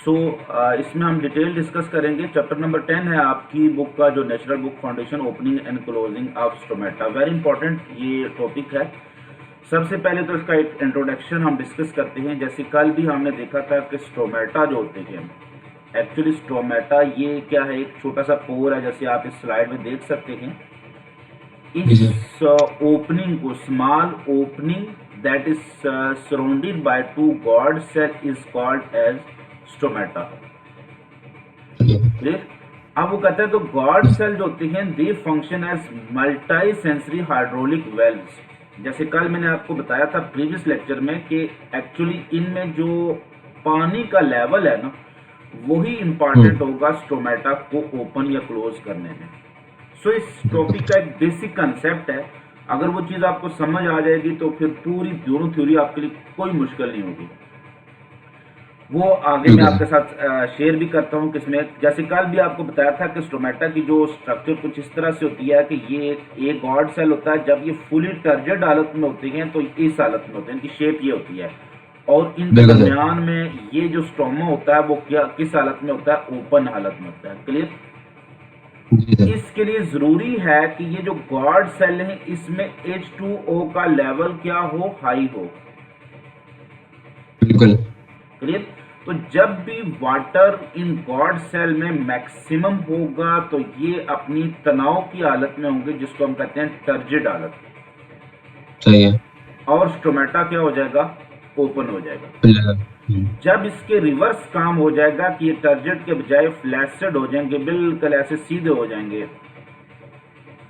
सो इसमें हम detail discuss करेंगे। चैप्टर नंबर 10 है आपकी बुक का, जो natural book foundation opening and closing of stomata. Very important ये टॉपिक है। सबसे पहले तो इसका एक इंट्रोडक्शन हम डिस्कस करते हैं। जैसे कल भी हमने देखा था कि स्टोमेटा जो होते हैं, एक्चुअली स्टोमेटा ये क्या है, एक छोटा सा पोर है, जैसे आप इस स्लाइड में देख सकते हैं। इस ओपनिंग को, small opening that is surrounded by two guard cell is called as stomata. Clear? अब वो कहते हैं तो गॉड सेल जो होते हैं they function as multi sensory hydraulic valves. जैसे कल मैंने आपको बताया था प्रीवियस लेक्चर में कि एक्चुअली इनमें जो पानी का लेवल है ना, वही इंपॉर्टेंट होगा स्टोमेटा को ओपन या क्लोज करने में। सो इस टॉपिक का एक बेसिक कंसेप्ट है। अगर वो चीज आपको समझ आ जाएगी तो फिर पूरी दोनों थ्योरी आपके लिए कोई मुश्किल नहीं होगी। वो आगे मैं आपके साथ शेयर भी करता हूँ किसमें। जैसे कल भी आपको बताया था कि स्टोमेटा की जो स्ट्रक्चर कुछ इस तरह से होती है कि ये एक गॉड सेल होता है। जब ये फुली टर्जेड हालत में होते हैं तो इस हालत में होते हैं, इनकी शेप ये होती है। और इनके दरमियान में ये जो स्टोमा होता है वो क्या किस हालत में होता है, ओपन हालत में होता है। क्लियर? इसके लिए जरूरी है कि ये जो गॉड सेल है इसमें H2O का लेवल क्या हो, हाई हो। बिल्कुल क्लियर? तो जब भी वाटर इन गॉड सेल में मैक्सिमम होगा तो ये अपनी तनाव की हालत में होंगे, जिसको हम कहते हैं टर्जिड हालत। सही है। और स्टोमेटा क्या हो जाएगा, ओपन हो जाएगा। जब इसके रिवर्स काम हो जाएगा कि ये टर्जिड के बजाय फ्लैसिड हो जाएंगे, बिल्कुल ऐसे सीधे हो जाएंगे,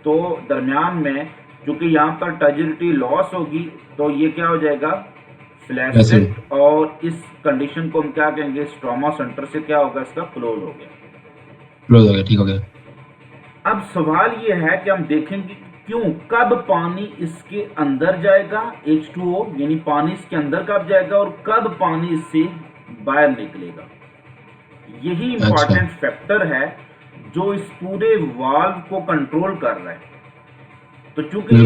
तो दरमियान में चूंकि यहाँ पर टर्जिडिटी लॉस होगी तो ये क्या हो जाएगा, फ्लैसिड। और इस कंडीशन को हम क्या कहेंगे, स्ट्रोमा सेंटर से क्या होगा, इसका क्लोज हो गया। ठीक हो गया। अब सवाल ये है कि हम देखेंगे क्यों, कब पानी इसके अंदर जाएगा, H2O यानी पानी इसके अंदर कब जाएगा, और कब पानी इससे बाहर निकलेगा। यही इंपॉर्टेंट फैक्टर है जो इस पूरे वाल्व को कंट्रोल कर रहा है। तो चूंकि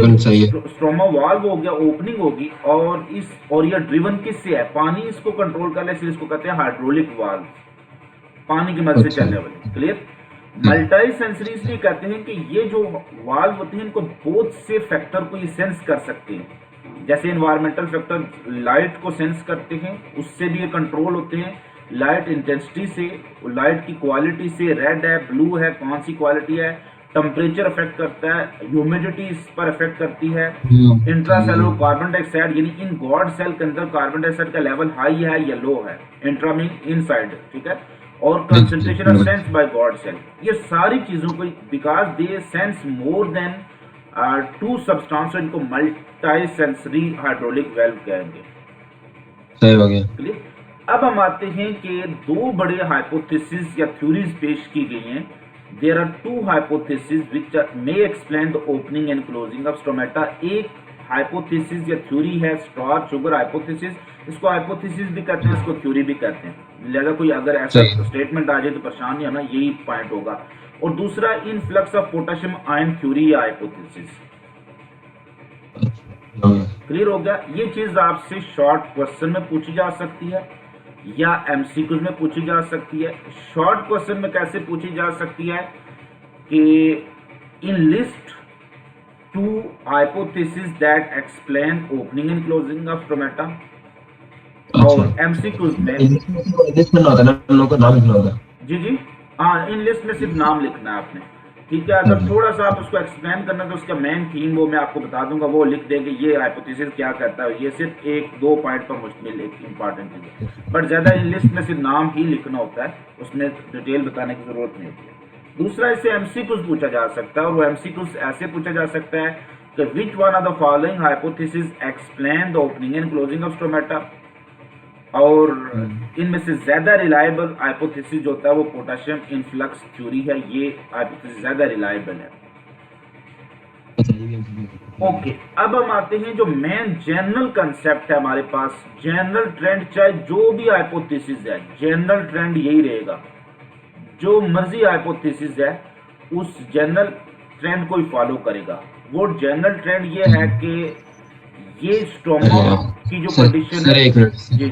स्ट्रोमा वाल्व हो गया, ओपनिंग होगी, और ये ड्रिवन किससे है, पानी इसको कंट्रोल कर रहा है, इसलिए इसको कहते हैं हाइड्रोलिक वाल्व, पानी की मदद से चलने वाली। क्लियर? मल्टी सेंसरी इसलिए कहते हैं कि ये जो वाल्व होते हैं इनको बहुत से फैक्टर को ये सेंस कर सकते हैं। जैसे एनवायरमेंटल फैक्टर लाइट को सेंस करते हैं, उससे भी ये कंट्रोल होते हैं। लाइट इंटेंसिटी से, लाइट की क्वालिटी से, रेड है, ब्लू है, कौन सी क्वालिटी है, टेम्परेचर अफेक्ट करता है, ह्यूमिडिटी इस पर अफेक्ट करती है। इंट्रासेलुलर कार्बन डाइऑक्साइड, यानी इन गॉड सेल के अंदर कार्बन डाइऑक्साइड का लेवल हाई है या लो है, इंट्रा मीन इनसाइड, ठीक है, और concentration of sense by guard cell. ये सारी चीजों को because they sense more than 2 substance, इनको मल्टी सेंसरी हाइड्रोलिक वेल्व कहेंगे। सही हो गया। क्लियर? अब हम आते हैं कि 2 बड़े हाइपोथेसिस या थ्योरीज पेश की गई हैं। There are 2 hypothesis which may explain the opening and closing of stomata. एक हाइपोथेसिस या थ्योरी है स्टार शुगर हाइपोथेसिस, इसको हाइपोथेसिस भी कहते हैं, इसको थ्योरी भी कहते हैं। लिहाजा कोई अगर ऐसा स्टेटमेंट आ जाए तो परेशान नहीं होना, यही पॉइंट होगा। और दूसरा influx of potassium ion theory या हाइपोथेसिस। क्लियर हो गया? ये चीज आपसे शॉर्ट क्वेश्चन में पूछी जा सकती है या एमसीक्यूज में पूछी जा सकती है। शॉर्ट क्वेश्चन में कैसे पूछी जा सकती है कि in list 2 hypotheses that explain opening and closing of stomata। और एमसीक्यूज में लिस्ट में ना होता ना, लोगों का नाम लिखना होता। जी, हाँ, इन लिस्ट में सिर्फ नाम लिखना है आपने, ठीक है। अगर थोड़ा सा आप उसको एक्सप्लेन करना तो उसका मेन थीम वो मैं आपको बता दूंगा, वो लिख देंगे ये हाइपोथेसिस क्या करता है। ये सिर्फ 1-2 पॉइंट पर मुश्किल एक इंपॉर्टेंट चीज है, बट ज्यादा इन लिस्ट में सिर्फ नाम ही लिखना होता है, उसमें डिटेल बताने की जरूरत नहीं होती है। दूसरा, इससे एमसीक्यूज पूछा जा सकता है, और वो एमसीक्यूज ऐसे पूछा जा सकता है कि which one of the following hypothesis explain the opening and closing of stomata. और इनमें से ज्यादा रिलायबल हाइपोथेसिस जो होता है वो पोटेशियम इनफ्लक्स थ्योरी है। ये हाइपोथेसिस ज्यादा रिलायबल है। ओके, अब हम आते हैं जो मेन जनरल कंसेप्ट है हमारे पास, जनरल ट्रेंड, चाहे जो भी हाइपोथेसिस है, जनरल ट्रेंड यही रहेगा। जो मर्जी हाइपोथेसिस है उस जनरल ट्रेंड को ही फॉलो करेगा। वो जनरल ट्रेंड ये है कि ये स्टोमा की जो कंडीशन है। जी,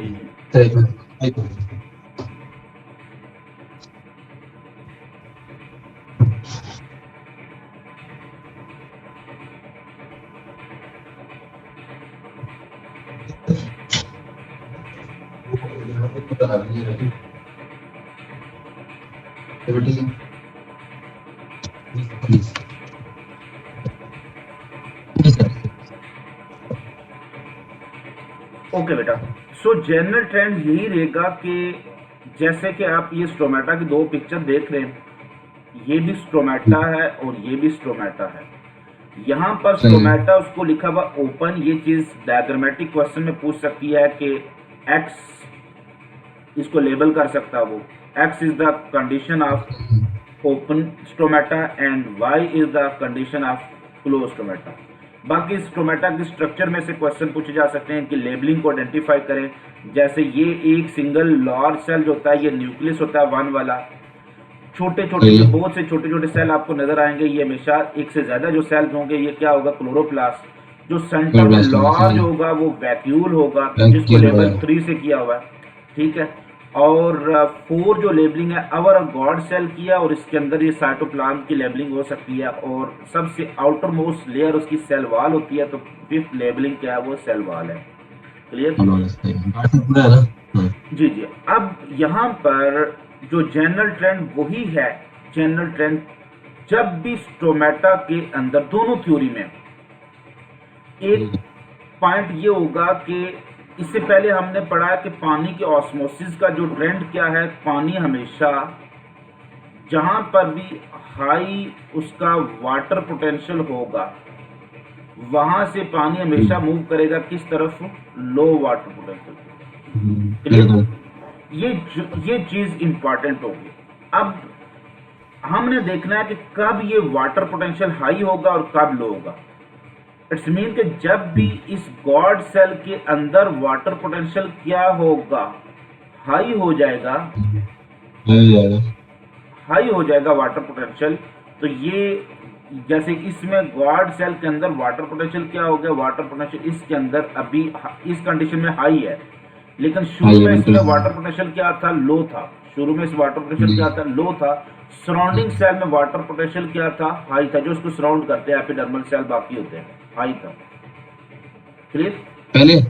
ओके बेटा, सो जनरल ट्रेंड यही रहेगा कि जैसे कि आप ये स्टोमेटा की दो पिक्चर देख रहे हैं, ये भी स्टोमेटा है और ये भी स्टोमेटा है। यहाँ पर सही है। स्टोमेटा उसको लिखा हुआ ओपन, ये चीज डायग्रामेटिक क्वेश्चन में पूछ सकती है कि एक्स इसको लेबल कर सकता है, वो x is the condition of open stomata and y is the condition of close stomata. बाकी स्टोमेटा के स्ट्रक्चर में से क्वेश्चन पूछे जा सकते हैं कि लेबलिंग को आइडेंटिफाई करें। जैसे ये एक सिंगल लार्ज सेल जो होता है, ये न्यूक्लियस होता है वन वाला, छोटे छोटे बहुत से छोटे छोटे सेल आपको नजर आएंगे, ये हमेशा एक से ज्यादा जो सेल्स होंगे ये क्या होगा, क्लोरोप्लास्ट। जो सेंटर में लार्ज होगा वो वैक्यूल होगा, जिसको लेवल 3 से किया हुआ है, ठीक है। और 4 जो लेबलिंग है अवर गॉड सेल किया, और इसके अंदर ये साइटोप्लाज्म की लेबलिंग हो सकती है, और सबसे आउटर मोस्ट लेयर उसकी सेल वॉल होती है। तो 5th लेबलिंग क्या है, वो सेल वॉल है। क्लियर? जी जी। अब यहाँ पर जो जनरल ट्रेंड वही है, जनरल ट्रेंड जब भी स्टोमेटा के अंदर दोनों थ्योरी में एक पॉइंट ये होगा कि इससे पहले हमने पढ़ा कि पानी के ऑस्मोसिस का जो ट्रेंड क्या है, पानी हमेशा जहां पर भी हाई उसका वाटर पोटेंशियल होगा वहां से पानी हमेशा मूव करेगा किस तरफ, लो वाटर पोटेंशियल। ये चीज इंपॉर्टेंट होगी। अब हमने देखना है कि कब ये वाटर पोटेंशियल हाई होगा और कब लो होगा। इट्स मीन कि जब भी इस गॉड सेल के अंदर वाटर पोटेंशियल क्या होगा, हाई हो जाएगा, हाई हो जाएगा वाटर पोटेंशियल। तो ये जैसे इसमें गॉड सेल के अंदर वाटर पोटेंशियल क्या हो गया, वाटर पोटेंशियल इसके अंदर अभी इस कंडीशन में हाई है, लेकिन शुरू में इसमें वाटर पोटेंशियल क्या था, लो था। शुरू में इस वाटर पोटेंशियल क्या था, लो था। सराउंडिंग सेल में वाटर पोटेंशियल क्या था, हाई था। जो उसको सराउंड करते हैं एपिडर्मल सेल बाकी होते हैं, हाई था। क्लियर? पहले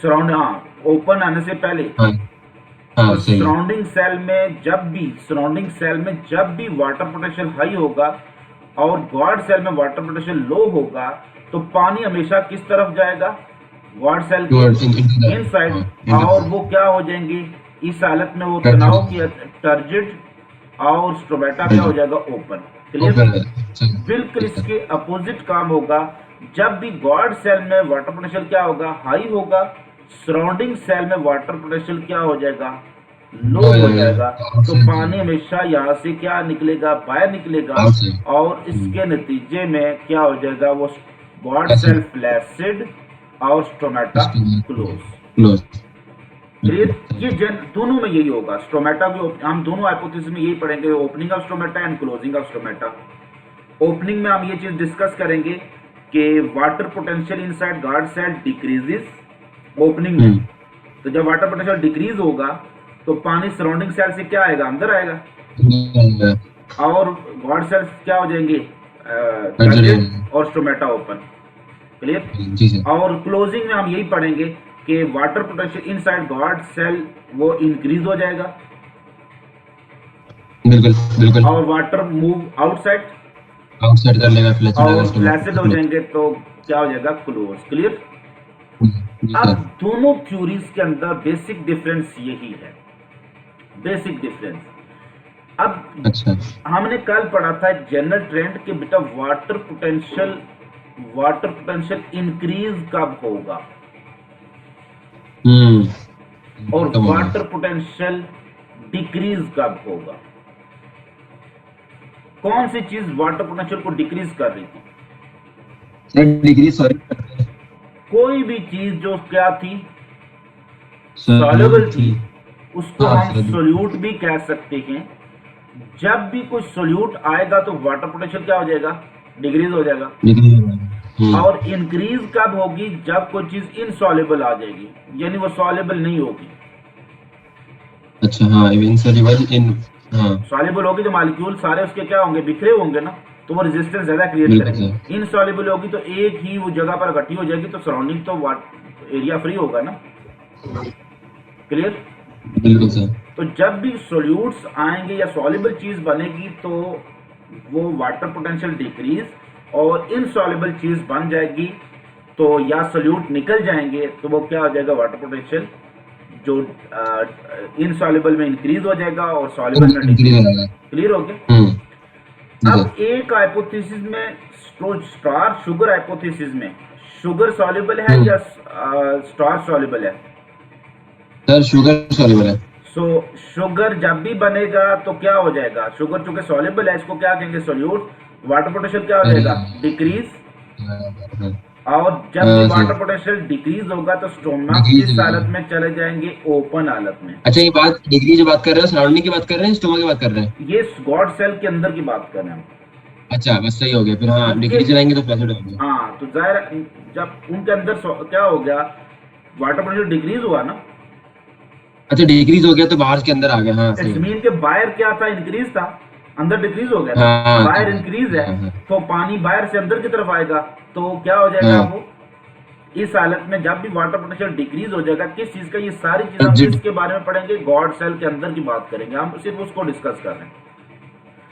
सराउंड, हाँ, ओपन आने से पहले। और सराउंडिंग सेल में जब भी वाटर पोटेंशियल हाई होगा और गॉड सेल में वाटर पोटेंशियल लो होगा, तो पानी हमेशा किस तरफ जाएगा, गॉड सेल के इनसाइड, और वो क्या हो जाएंगे इस हालत में, वो तनाव की टर्जिड, और स्टोमेटा क्या हो जाएगा, ओपन। क्लियर? बिल्कुल इसके अपोजिट काम होगा। जब भी गॉड सेल में वाटर पोटेंशियल क्या होगा, हाई होगा, सराउंडिंग सेल में वाटर पोटेंशियल क्या हो जाएगा, लो हो जाएगा। तो पानी हमेशा यहाँ से क्या निकलेगा, बाहर निकलेगा, और इसके नतीजे में क्या हो जाएगा, वो गॉड सेल फ्लैसिड और स्टोमेटा क्लोज। क्लियर? ये दोनों में यही होगा। स्टोमेटा भी हम दोनों हाइपोथेसिस में यही पढ़ेंगे, opening of stomata and closing of stomata. Opening में हम ये चीज डिस्कस करेंगे कि water potential inside guard cell decreases opening में। तो जब वाटर पोटेंशियल डिक्रीज होगा तो पानी सराउंडिंग सेल से क्या आएगा, अंदर आएगा, और गॉड सेल क्या हो जाएंगे, और स्टोमेटा ओपन। क्लियर? और क्लोजिंग में हम यही पढ़ेंगे कि water potential inside guard cell वो इंक्रीज हो जाएगा, बिल्कुल, और वाटर मूव आउटसाइड कर लेगा, फ्लैसिड हो जाएंगे, तो क्या हो जाएगा, क्लोज। क्लियर? अब दोनों थ्योरीज के अंदर बेसिक डिफरेंस यही है, बेसिक डिफरेंस। अब अच्छा, हमने कल पढ़ा था जनरल ट्रेंड के बेटा वाटर पोटेंशियल इंक्रीज कब होगा और वाटर पोटेंशियल डिक्रीज कब होगा। कौन सी चीज वाटर पोटेंशियल को डिक्रीज कर रही थी, डिक्रीज, कोई भी चीज जो क्या थी, सॉल्युबल थी, उसको हम सोल्यूट भी कह सकते हैं। जब भी कोई सोल्यूट आएगा तो वाटर पोटेंशियल क्या हो जाएगा, डिक्रीज हो जाएगा। और इंक्रीज कब होगी, जब कोई चीज इनसॉल्युबल आ जाएगी, यानी वो सॉल्युबल नहीं होगी। अच्छा, हाँ, सॉल्युबल होगी तो मॉलिक्यूल सारे उसके क्या होंगे, बिखरे होंगे ना, तो वो रेजिस्टेंस ज्यादा क्रिएट करेंगे। इनसॉल्युबल होगी तो एक ही वो जगह पर इकट्ठी हो जाएगी, तो सराउंडिंग तो एरिया फ्री होगा ना। क्लियर? बिल्कुल सर। तो जब भी सोल्यूट्स आएंगे या सॉल्युबल चीज बनेगी तो वो वाटर पोटेंशियल डिक्रीज, और इनसॉल्युबल चीज बन जाएगी तो या सोल्यूट निकल जाएंगे तो वो क्या हो जाएगा, वाटर पोटेंशियल जो इनसॉल्युबल में इंक्रीज हो जाएगा और सॉल्युबल में इंक्रीज हो डिक्रीज। जाएगा। क्लियर हो गया? जी अब सर। एक हाइपोथेसिस में स्टार शुगर हाइपोथेसिस में शुगर सॉल्युबल है या स्टार सॉल्युबल है? सर शुगर सॉल्युबल है। सो शुगर जब भी बनेगा तो क्या हो जाएगा, शुगर चूंकि सॉल्युबल है इसको क्या कहेंगे, सोल्यूट, वाटर पोटेंशियल क्या हो जाएगा, डिक्रीज। और जब भी वाटर पोटेंशियल डिक्रीज होगा तो स्टोमक डिक्रीज किस हो हालत जाएगा। में चले जाएंगे, ओपन हालत में। अच्छा ये बात डिग्री जो बात कर रहे हैं सराउंडिंग की बात कर रहे हैं, स्टोमा की बात कर रहे हैं? ये गॉड सेल के अंदर की बात कर रहे हैं हम। अच्छा बस सही हो गया फिर। हाँ डिग्री एक चलाएंगे तो फ्लैसिड हो गया। हाँ, तो जाहिर जब उनके अंदर क्या हो गया, वाटर पोटेंशियल डिक्रीज हुआ ना, अच्छा डिक्रीज हो गया तो बाहर के अंदर आ गया। हाँ सही हो जमीन गया। के बाहर क्या था, इंक्रीज था, अंदर डिक्रीज हो गया ना। हाँ बाहर इंक्रीज है हाँ तो पानी बाहर से अंदर की तरफ आएगा, तो क्या हो जाएगा हाँ। वो, इस हालत में जब भी वाटर पोटेंशियल डिक्रीज हो जाएगा, किस चीज का, ये सारी चीज हम एग्जिट। किसके बारे में पढ़ेंगे, गॉड सेल के अंदर की बात करेंगे, हम सिर्फ उसको डिस्कस कर रहे हैं।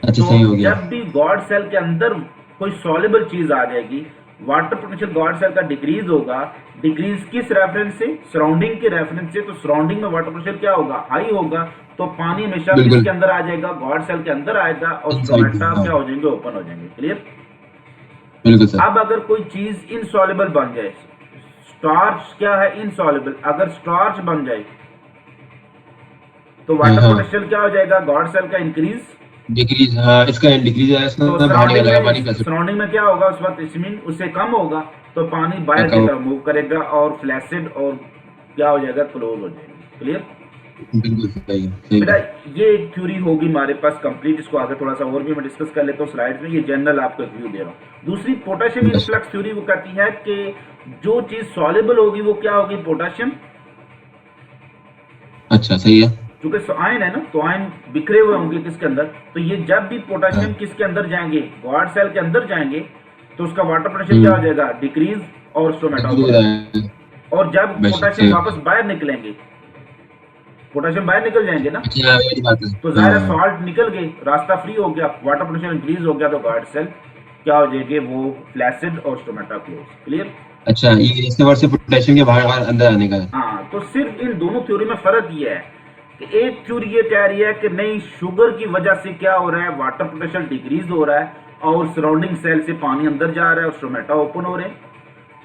अच्छा तो सही हो गया। जब भी गॉड सेल के अंदर कोई सॉल्युबल चीज आ जाएगी, वाटर पोटेंशियल गॉड सेल का डिक्रीज होगा, डिक्रीज किस रेफरेंस से, सराउंडिंग के रेफरेंस से, तो सराउंडिंग में वाटर पोटेंशियल क्या होगा, हाई होगा, तो पानी हमेशा बिल्कुल। किसके अंदर आ जाएगा, गॉड सेल के अंदर आएगा और Inside, स्टोमेटा हाँ। क्या हो जाएंगे, ओपन हो जाएंगे। क्लियर? बिल्कुल सर। अब अगर कोई चीज इनसॉल्युबल बन जाए, स्टार्च क्या है, इनसॉल्युबल, अगर स्टार्च बन जाए तो वाटर हाँ पोटेंशियल क्या हो जाएगा, गॉड सेल का इंक्रीज, डिक्रीज। हाँ इसका डिक्रीज है, इसका तो बाहर निकल जाएगा पानी फ्लैसिड। सराउंडिंग में क्या होगा उस वक्त, इसमें उससे कम होगा तो पानी बाहर की तरफ मूव करेगा और फ्लैसिड और क्या हो जाएगा, क्लोज हो जाएगा। क्लियर? बिल्कुल सही है, सही बेटा है। ये एक थ्योरी होगी हमारे पास कंप्लीट, इसको आगे थोड़ा सा और भी मैं डिस्कस कर लेता हूँ स्लाइड्स में, ये जनरल आपको एक व्यू दे रहा हूँ। दूसरी पोटेशियम बस। इनफ्लक्स थ्योरी वो कहती है कि जो चीज सॉल्युबल होगी वो क्या होगी, पोटेशियम। अच्छा सही है। क्योंकि आयन है ना, तो आयन बिखरे हुए होंगे किसके अंदर, तो ये जब भी पोटेशियम हाँ। किसके अंदर जाएंगे, गॉड सेल के अंदर जाएंगे, तो उसका वाटर पोटेंशियल क्या हो जाएगा, डिक्रीज और स्टोमेटा डिक्रीज ओपन। है। और जब बेशक, पोटेशियम सही। वापस बाहर निकलेंगे, पोटेशियम बाहर निकल जाएंगे ना, अच्छा हाँ, वही बात है। तो जाहिर हाँ। सॉल्ट निकल गए, रास्ता फ्री हो गया, वाटर पोटेंशियल इंक्रीज हो गया, तो गॉड सेल क्या हो जाएंगे, वो फ्लैसिड और स्टोमेटा क्लोज। क्लियर? अच्छा ये इसके बाद से पोटेशियम के बाहर बाहर अंदर आने का है। हाँ, तो सिर्फ इन दोनों थ्योरी में फर्क ये है कि एक थ्योरी ये कह रही है कि नहीं, शुगर की वजह से क्या हो रहा है, वाटर पोटेंशियल डिक्रीज हो रहा है और सराउंडिंग सेल से पानी अंदर जा रहा है और स्टोमेटा ओपन हो रहे हैं,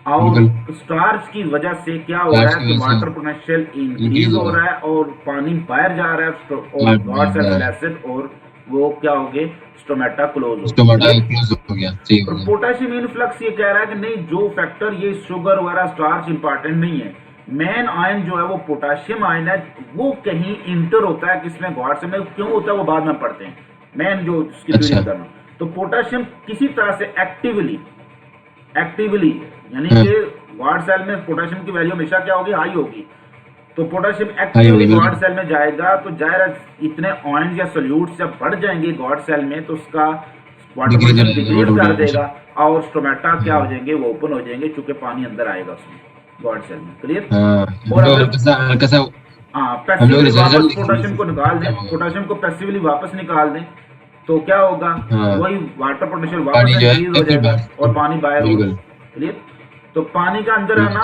और स्टार्च की वजह से क्या हो रहा है कि वाटर पोटेंशियल इंक्रीज हो रहा है और पानी बाहर जा रहा है और गॉड सेल फ्लैसिड और वो क्या हो गए, स्टोमेटा क्लोज हो स्टोमेटा क्लोज हो गया। सही हो और गया। पोटेशियम इनफ्लक्स ये कह रहा है कि नहीं, जो फैक्टर ये शुगर वगैरह स्टार्च इंपॉर्टेंट नहीं है, मेन आयन जो है वो पोटेशियम आयन है, वो कहीं इंटर होता है किसमें, गॉड सेल में, क्यों होता है वो बाद में पढ़ते हैं, मेन जो उसकी थ्योरी अच्छा। करना। तो पोटेशियम किसी तरह से एक्टिवली यानी कि गॉड सेल में पोटेशियम की वैल्यू हमेशा क्या होगी, हाई होगी, तो पोटेशियम एक्टिवली गॉड सेल में जाएगा, तो जाहिर इतने आयन या सोल्यूट्स जब बढ़ जाएंगे गॉड सेल में तो उसका वाटर पोटेंशियल डिक्रीज कर देगा और स्टोमेटा क्या हो जाएंगे, वो ओपन हो जाएंगे, चूंकि पानी अंदर आएगा उसमें गॉड सेल में। क्लियर? और हल्का हाँ, पैसिवली वापस पोटेशियम को निकाल दें, पोटेशियम को पैसिवली वापस निकाल दें तो क्या होगा, वही वाटर पोटेंशियल वापस इंक्रीज हो जाएगा और पानी बाहर होगा। क्लियर? तो पानी का अंदर आना,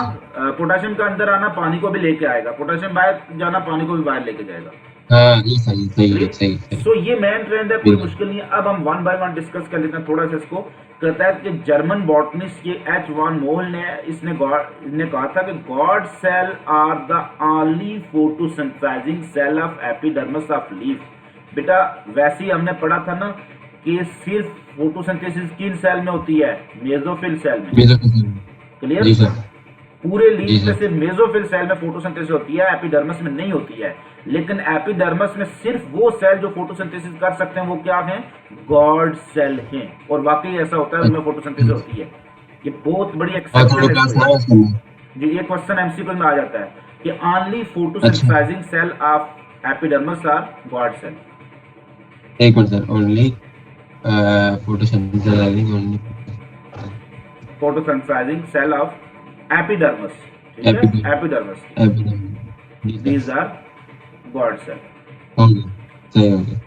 पोटेशियम का अंदर आना पानी को भी लेके आएगा, पोटेशियम बाहर जाना पानी को भी बाहर लेके जाएगा। हाँ ये सही। सो ये मेन ट्रेंड है, कोई मुश्किल नहीं है। अब हम वन बाय वन डिस्कस कर लेते हैं थोड़ा सा इसको। कहता है कि जर्मन बॉटनिस्ट ये एच वन मोल ने इसने कहा था कि guard cell are the only photosynthesising cell of epidermis of leaf. बेटा वैसे ही हमने पढ़ा था ना कि सिर्फ फोटोसिंथेसिस किन सेल में होती है, मेसोफिल सेल में। क्लियर? पूरे लीफ में से मेसोफिल सेल में फोटोसिंथेसिस होती है, एपिडर्मिस में नहीं होती है। लेकिन एपिडर्मिस में सिर्फ वो सेल जो फोटोसिंथेसिस कर सकते हैं वो क्या हैं, गॉड सेल हैं, और वाकई ऐसा होता है, उनमें फोटोसिंथेसिस होती है। ये बहुत बड़ी एक्सेप्शन है जी। ये क्वेश्चन एमसीक्यू में आ जाता है कि only photosynthesising cell of epidermis are guard cell. एक minute sir, only photosynthesising cell of epidermis, ठीक है, एपिडर्मिस। जी these sir. Are guard cell. हो गया, सही हो गया।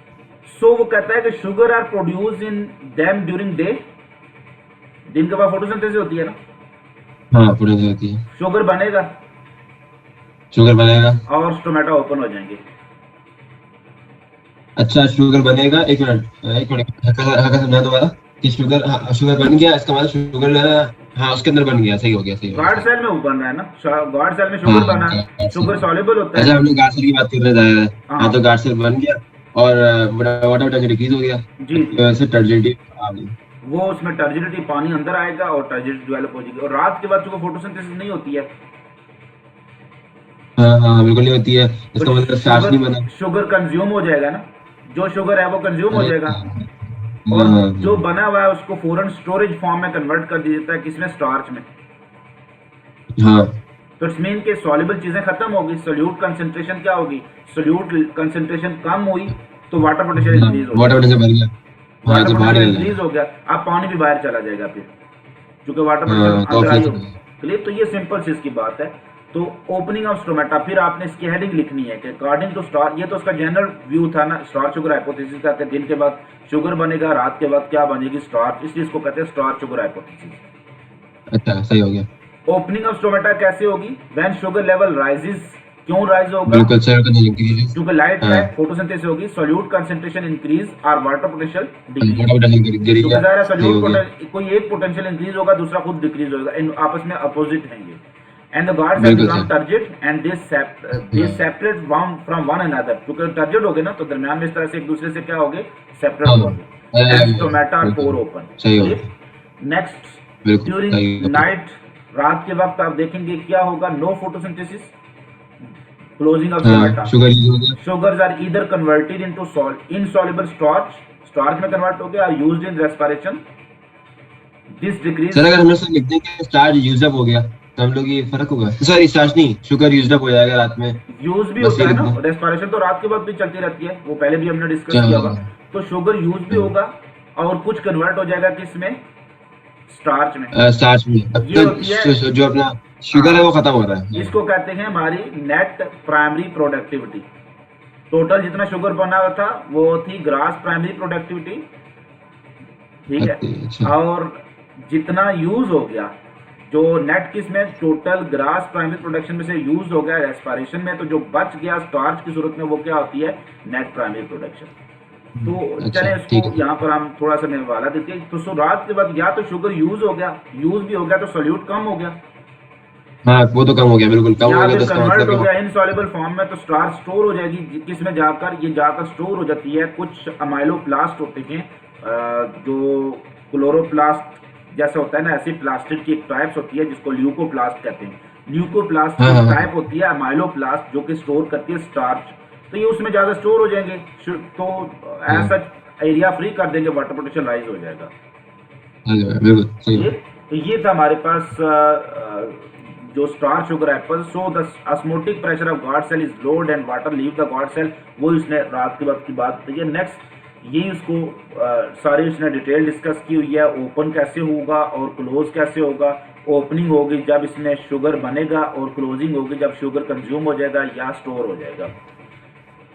सो वो कहता है कि sugar are produce in them during day, दिन के बाद फोटोसिंथेसिस होती है ना, हाँ पूरी होती है। शुगर बनेगा शुगर बनेगा। और स्टोमेटा ओपन हो जाएंगे। अच्छा शुगर बनेगा, एक मिनट हल्का समझा दोबारा कि शुगर, हाँ, शुगर बन गया, इसका मतलब शुगर जो है ना, हाँ उसके अंदर बन गया, सही हो गया, सही हो गया, गार्ड सही। सेल में वो बन रहा है ना, गार्ड सेल में हाँ शुगर बना, गार्सिल। शुगर सॉल्युबल होता अच्छा है। हमने गार्सिल की बात कर रहे थे। हाँ तो हाँ गार्सिल बन गया और वाटर टेम्परेचर डिक्रीज हो गया, जी इसकी जी, वजह से टर्जिडिटी आ गई। वो उसमें टर्जिडिटी, पानी अंदर आएगा और टर्जिडिटी डेवलप हो जाएगी। और रात के बाद चूंकि फोटोसिंथेसिस नहीं होती है हाँ हाँ बिल्कुल नहीं होती है, तो इसका मतलब स्टार्च शुगर, नहीं बना। शुगर कंज्यूम हो जाएगा ना, जो शुगर है वो कंज्यूम हो अरे जाएगा हाँ और हाँ जो हाँ बना हुआ है उसको फौरन स्टोरेज फॉर्म में कन्वर्ट कर दिया जाता है, किसमें, स्टार्च में। हाँ। तो इट्स मीन के सॉल्युबल चीजें खत्म होगी, सोल्यूट कंसंट्रेशन क्या होगी, सोल्यूट कंसंट्रेशन कम हुई तो वाटर पोटेंशियल हाँ इंक्रीज हो वाटर जाएगा। टेम्परेचर बढ़ गया। हाँ वाटर तो बाहर पोटेंशियल निकल इंक्रीज जाएगा। हो गया, अब पानी भी बाहर चला जाएगा फिर, क्योंकि वाटर पोटेंशियल हाँ तो अंदर आई ऑक्सीजन होगी। क्लियर, तो ये सिंपल सी इसकी बात है। तो ओपनिंग ऑफ स्टोमेटा, फिर आपने इसकी हेडिंग लिखनी है कि अकॉर्डिंग टू स्टार, ये तो उसका जनरल व्यू था ना स्टार शुगर हाइपोथेसिस का, कि दिन के बाद शुगर बनेगा, रात के बाद क्या बनेगी, स्टार्च, इसलिए इसको कहते हैं स्टार शुगर हाइपोथेसिस। अच्छा सही हो गया। ओपनिंग ऑफ स्टोमेटा कैसे होगी, व्हेन शुगर लेवल राइजेस, क्यों राइज होगा, बिल्कुल सर का इंक्रीज। क्योंकि लाइट हाँ है, फोटोसिंथेसिस होगी, सोल्यूट कंसंट्रेशन इंक्रीज और water potential decrease. Water potential गिर क्योंकि गया, ज़ाहिर है सही हो सोल्यूट गया। कोई एक पोटेंशियल इंक्रीज होगा, दूसरा खुद डिक्रीज होगा, इन आपस में अपोजिट हैं ये। एंड द गार्ड्स हैव बिल्कुल become sir. Turgid and they हाँ सेपरेट फ्रॉम वन अनदर, क्योंकि टर्जिड हो गए ना तो दरमियान में इस तरह से एक दूसरे से क्या हो गए, सेपरेट हाँ हो गए, अलग एज हो गया, टोमेटा आर पोर बिल्कुल ओपन। सही हो क्लियर। गया, नेक्स्ट, बिल्कुल ड्यूरिंग सही हो गया। नाइट, रात के वक्त आप देखेंगे क्या होगा, नो फोटोसिंथेसिस, क्लोजिंग ऑफ हाँ स्टोमेटा, शुगर यूज हो गया। sugars are either converted into insoluble starch, starch में कन्वर्ट हो गया, और used in respiration, this decrease। Sir अगर हम लोग से लिख दें कि स्टार्च यूज अप हो गया तो हम लोग ये फर्क होगा, सॉरी स्टार्च नहीं, शुगर यूज अप हो जाएगा रात में, यूज भी बस होता ये है लिख ना, दें। रेस्पिरेशन तो रात के बाद भी चलती रहती है, वो पहले भी हमने डिस्कस क्या किया हाँ होगा। तो शुगर यूज भी होगा और कुछ कन्वर्ट हो जाएगा किसमें, स्टार्च में। स्टार्च में, अब ये तक होती है, जो अपना शुगर है वो हाँ, खत्म हो रहा है। इसको कहते हैं हमारी नेट प्राइमरी प्रोडक्टिविटी। टोटल जितना शुगर बना हुआ था वो थी ग्रास प्राइमरी प्रोडक्टिविटी, ठीक है, अच्छा और जितना यूज हो गया, जो नेट किस में, टोटल ग्रास प्राइमरी प्रोडक्शन में से यूज हो गया रेस्पिरेशन में, तो जो बच गया स्टार्च की सूरत में वो क्या होती है, नेट प्राइमरी प्रोडक्शन। तो अच्छा चले ठीक इसको है। यहाँ पर हम थोड़ा सा निवाला देते हैं। तो रात के बाद या तो शुगर यूज हो गया, यूज भी हो गया तो सोल्यूट कम हो गया, हाँ वो तो कम हो गया, बिल्कुल कम हो या गया, फिर तो इसका कन्वर्ट मतलब हो कि गया इनसॉल्युबल फॉर्म में, तो स्टार्च स्टोर हो जाएगी, किसमें जाकर, ये जाकर स्टोर हो जाती है। कुछ अमाइलोप्लास्ट होते हैं, जो क्लोरोप्लास्ट जैसा होता है ना, ऐसी प्लास्टिड की एक टाइप्स होती है जिसको ल्यूकोप्लास्ट कहते हैं। ल्यूकोप्लास्ट की हाँ हाँ एक हाँ टाइप होती है अमाइलोप्लास्ट, जो कि स्टोर करती है स्टार्च, तो ये उसमें ज़्यादा स्टोर हो जाएंगे, तो हाँ ऐसा एरिया फ्री कर देंगे, वाटर पोटेंशियल राइज हो जाएगा। बिल्कुल सही ये, है। तो ये था हमारे पास जो starch sugar apple. So the osmotic pressure of guard cell is load and water leave the guard cell, वो इसने रात के वक्त की बात बताई है। नेक्स्ट ये उसको सारी उसने डिटेल डिस्कस की हुई है, ओपन कैसे होगा और क्लोज कैसे होगा। ओपनिंग होगी जब इसमें शुगर बनेगा और क्लोजिंग होगी जब शुगर कंज्यूम हो जाएगा या स्टोर हो जाएगा।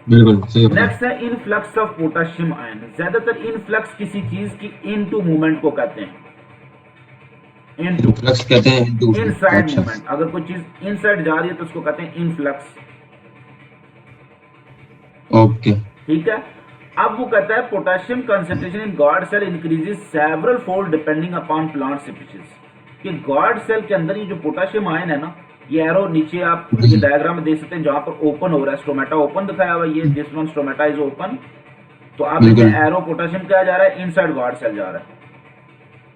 बिल्कुल सही है। नेक्स्ट है इनफ्लक्स ऑफ पोटेशियम आयन। ज्यादातर इनफ्लक्स किसी चीज की इनटू मूवमेंट को कहते हैं, इनटू, इनफ्लक्स कहते हैं इनटू। इनसाइड अच्छा मूवमेंट, अगर कोई चीज इनसाइड जा रही है तो उसको कहते हैं इनफ्लक्स, ओके। ठीक है। अब वो कहता है potassium concentration in guard cell increases several fold depending upon plant species, कि गॉड सेल के अंदर ये जो पोटेशियम आयन है ना, ये एरो नीचे आप ये डायग्राम में देख सकते हैं जहां पर ओपन हो रहा है, स्टोमेटा ओपन दिखाया हुआ है, ये this one stomata is open, तो आप बिल्कुल। एरो पोटेशियम क्या जा रहा है, इनसाइड गॉड सेल जा रहा है,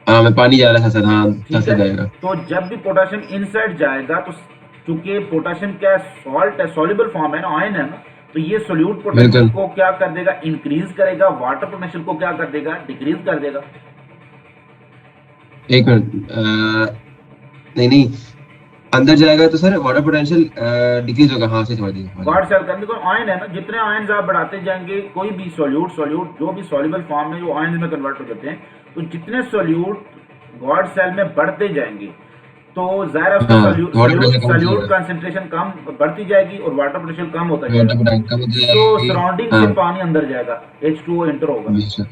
हाँ मैं पानी जा रहा था सर, हाँ ठीक कैसे है। जाएगा। तो जब भी पोटेशियम इनसाइड जाएगा तो चूंकि पोटेशियम क्या है, सॉल्ट है, सॉल्युबल फॉर्म है ना, आयन है ना, तो ये सोल्यूट पोटेंशियल बिल्कुल। को क्या कर देगा, इंक्रीज करेगा, वाटर पोटेंशियल को क्या कर देगा, डिक्रीज कर देगा। एक मिनट, नहीं नहीं, अंदर जाएगा तो सर वाटर पोटेंशियल डिक्रीज होगा, हाँ सही समझ गया। गॉड सेल का देखो आयन है ना, जितने आयन आप बढ़ाते जाएंगे, कोई भी सोल्यूट जो भी सॉल्युबल फॉर्म में जो आयन में कन्वर्ट हो जाते हैं, तो जितने सोल्यूट गॉड सेल में बढ़ते जाएंगे तो जाहिर है उसका हाँ वाटर प्रेशर कम हो सॉल्यूट जाएगा, कंसंट्रेशन कम बढ़ती जाएगी और वाटर पोटेंशियल कम होता वाटर जाएगा। पोटेंशियल कम हो तो जाएगी। सराउंडिंग से हाँ पानी अंदर जाएगा, H2O इंटर होगा बेशक,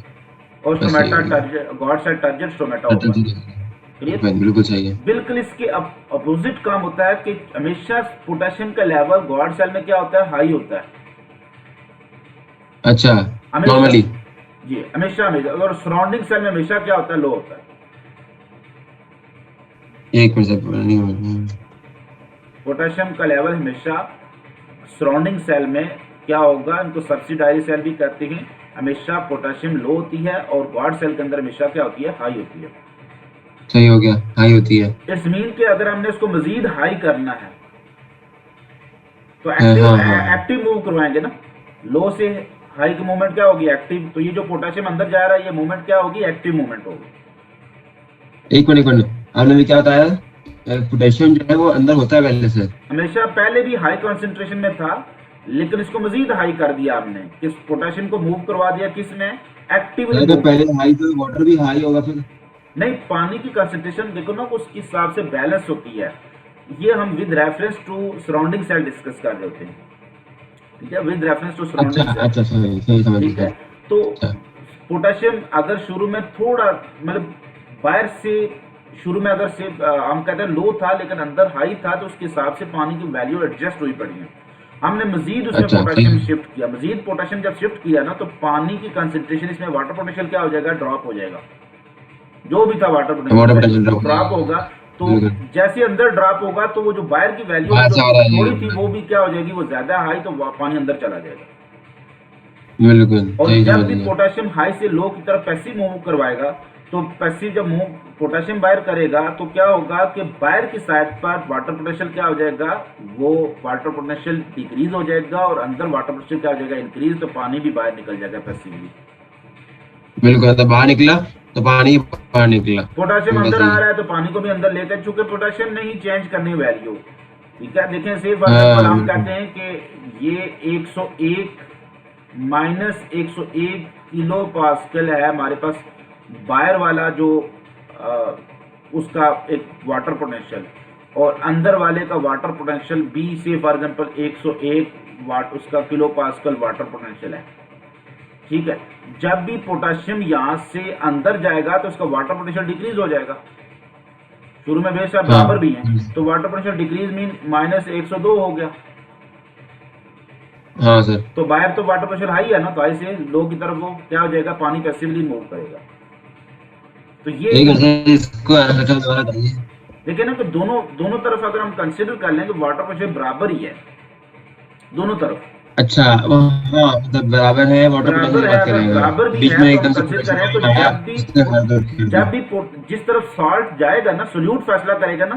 और बस सही स्टोमेटा हो गया। गॉड साइड टर्जेंट स्टोमेटा टर्टल होगा। जी क्लियर। बिल्कुल सही है। बिल्कुल इसके अपोजिट काम होता है कि हमेशा पोटेशियम का लेवल गॉड सेल में क्या होता है, हाई होता है अच्छा हमेशा। नॉर्मली जी हमेशा हमेशा, और सराउंडिंग सेल में हमेशा क्या होता है, लो होता है। 1% नहीं होगा। पोटेशियम का लेवल हमेशा सराउंडिंग सेल में क्या होगा, इनको सब्सिडायरी सेल भी कहते हैं, हमेशा पोटेशियम लो होती है और गॉड सेल के अंदर हमेशा क्या होती है, हाई होती है। सही हो गया, हाई होती है। इट्स मीन कि अगर हमने इसको मजीद हाई करना है तो हाँ हाँ हाँ एक्टिव मूव करवाएंगे ना। लो से हाई की मूवमेंट क्या होगी, एक्टिव। तो ये जो पोटेशियम अंदर जा रहा है ये मूवमेंट क्या होगी, एक्टिव मूवमेंट होगी। एक मिनट आपने भी क्या बताया, पोटेशियम जो है वो अंदर होता है पहले से। हमेशा पहले भी हाई कंसंट्रेशन में था, लेकिन इसको मजीद हाई कर दिया हमने, किस पोटेशियम को मूव करवा दिया, किसने, एक्टिवली तो मूव। पहले हाई तो वाटर भी हाई होगा फिर। नहीं, पानी की कंसंट्रेशन देखो ना, उसके हिसाब से बैलेंस होती है। ये हम with reference to surrounding cell discuss कर रहे होते हैं, ठीक है, विद रेफरेंस टू अच्छा सराउंडिंग सेल। अच्छा सही सही समझ ठीक है। गया। तो अच्छा पोटेशियम अगर शुरू में थोड़ा मतलब बाहर से शुरू में अगर से हम कहते हैं लो था लेकिन अंदर हाई था, तो उसके हिसाब से पानी की वैल्यू एडजस्ट हुई पड़ी है। हमने मजीद उसमें अच्छा पोटेशियम ठीक शिफ्ट किया, मजीद पोटेशियम जब शिफ्ट किया ना, तो पानी की कंसंट्रेशन इसमें वाटर पोटेंशियल क्या हो जाएगा, ड्रॉप हो जाएगा। जो भी था वाटर है, वाटर पोटेंशियल पोटेंशियल ड्रॉप होगा। तो बिल्कुल। जैसे अंदर ड्रॉप होगा तो वो जो बाहर की वैल्यू बाहर जो से आ रहा है थोड़ी थी ये, वो भी क्या हो जाएगी, वो ज्यादा हाई, तो पानी अंदर चला जाएगा। बिल्कुल और सही जब समझ भी गया। पोटेशियम हाई से लो की तरफ पैसिव मूव करवाएगा, तो पैसिव जब मूव पोटेशियम बाहर करेगा तो क्या होगा कि बाहर की साइड पर वाटर पोटेंशियल क्या हो जाएगा, वो वाटर पोटेंशियल डिक्रीज हो जाएगा और अंदर वाटर पोटेंशियल क्या हो जाएगा, इंक्रीज। तो पानी भी बाहर निकल जाएगा पैसिवली। बिल्कुल तो बाहर निकला तो पानी बाहर निकला। पोटेशियम बिल्कुल अंदर सही आ है। रहा है तो पानी को भी अंदर लेकर, चूंकि पोटेशियम नहीं चेंज करनी वैल्यू। ठीक है, देखें सिर्फ एग्जाम्पल हाँ हम बिल्कुल। कहते हैं कि ये 101 माइनस 101 किलो पास्कल है हमारे पास बाहर वाला जो उसका एक वाटर पोटेंशियल, और अंदर वाले का वाटर पोटेंशियल बी से फॉर एग्जांपल 101 वाट उसका किलो पास्कल वाटर पोटेंशियल है। ठीक है, जब भी पोटेशियम यहां से अंदर जाएगा तो उसका वाटर पोटेंशियल डिक्रीज हो जाएगा। शुरू में बेशक हाँ बराबर भी है, तो water potential decrease mean minus 102 हो गया। हाँ सर। तो बाहर तो वाटर प्रेशर हाई है ना, तो हाई से लो की तरफ वो क्या हो जाएगा, पानी पैसिवली मूव करेगा। तो ये एक मिनट सर, इसको आंसर दोबारा बताइए। देखिए ना कि दोनों तरफ अगर हम कंसिडर कर लें तो वाटर प्रेशर बराबर ही है दोनों तरफ। अच्छा हाँ मतलब बराबर है, वाटर पोटेंशियल बराबर की है, बात अगर करेंगे बराबर भी बीच है में तो हम एकदम से कंसिडर पोटेंशियल करें तो कम आया जब भी उसने हर दर कर दिया। जिस तरफ सॉल्ट जाएगा ना, सोल्यूट फैसला करेगा ना